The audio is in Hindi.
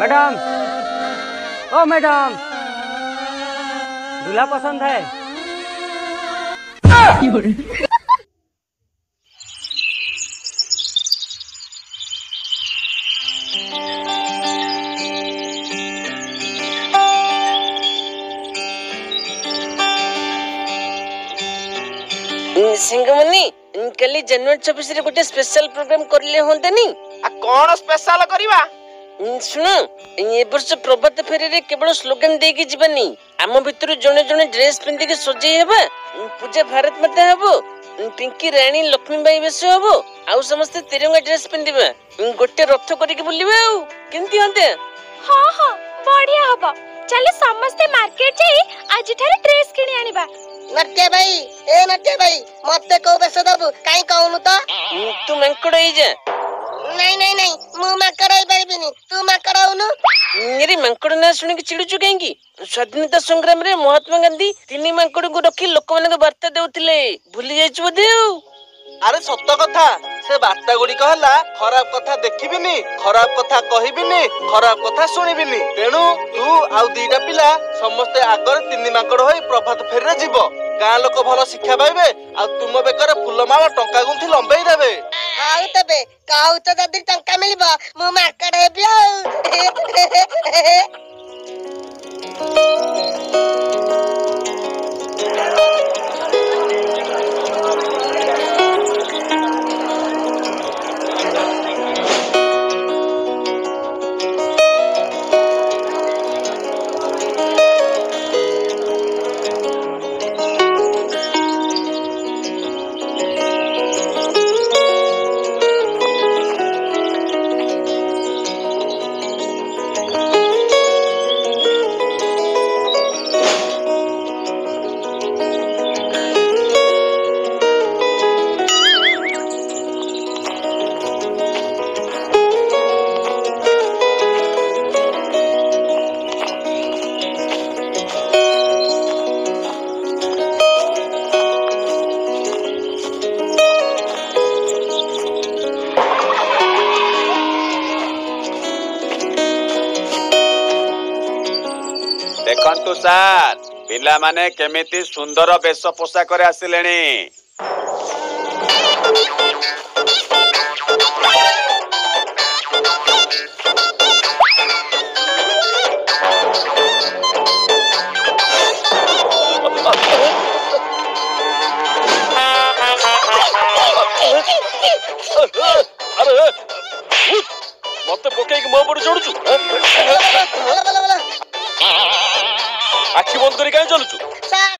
मैडम, ओ मैडम, दूल्हा पसंद है? सिंगमनी कल जनवरी 26 रे गोटे स्पेशल प्रोग्राम करले होंतनी आ कौन स्पेशल करवा सुनो ए वर्ष प्रभात फेरी रे केवल स्लोगन दे के जीवनी आम भितर जने जने ड्रेस पिंदी के सजे हेबा पूजा भारत माता हबो पिंकी रानी लक्ष्मी बाई बेस हबो आउ समस्त तिरंगा ड्रेस पिंदिबा गोटे रथ करिके बुलिबा आउ केंती हंते हां हां बढ़िया हबो चले समस्त मार्केट जाई आज थारे ड्रेस किनि आनिबा नट्टे भाई मते को बेस दबु काई कहनु तो तू मंकड़ ही जा नहीं मु माकड़ होई परबिनी तू माकड़ होनु मेरी मंकड़ ना सुन के चिड़ुचु कहेंगी स्वाधीनता संग्राम रे महात्मा गांधी तीन मंकड़ को रखी लोक मान को वार्ता देउथिले भूली जाइछु बोधे अरे सत्य कथा से वार्ता गुडी कहला खराब कथा देखिबिनी खराब कथा कहिबिनी खराब कथा सुनिबिनी तेनु तू आउ दीटा पिला समस्त आगर तीन माकड़ होई प्रभात फेरी रे जीवो गाँ लोक भल शिक्षा पाइबे आ तुम बेकर फुलमाला टंका गुंथि लंबेई देबे हाउ तबे काउ तो जदी टंका मिलबो मु माकड़ हेबी देखंतु सार पिला माने केमिति सुंदर वेश पोशाक रे आसिलेनी अरे मते पके के मो पर चढ़ुछु आखि बंद करी काहे चलुछु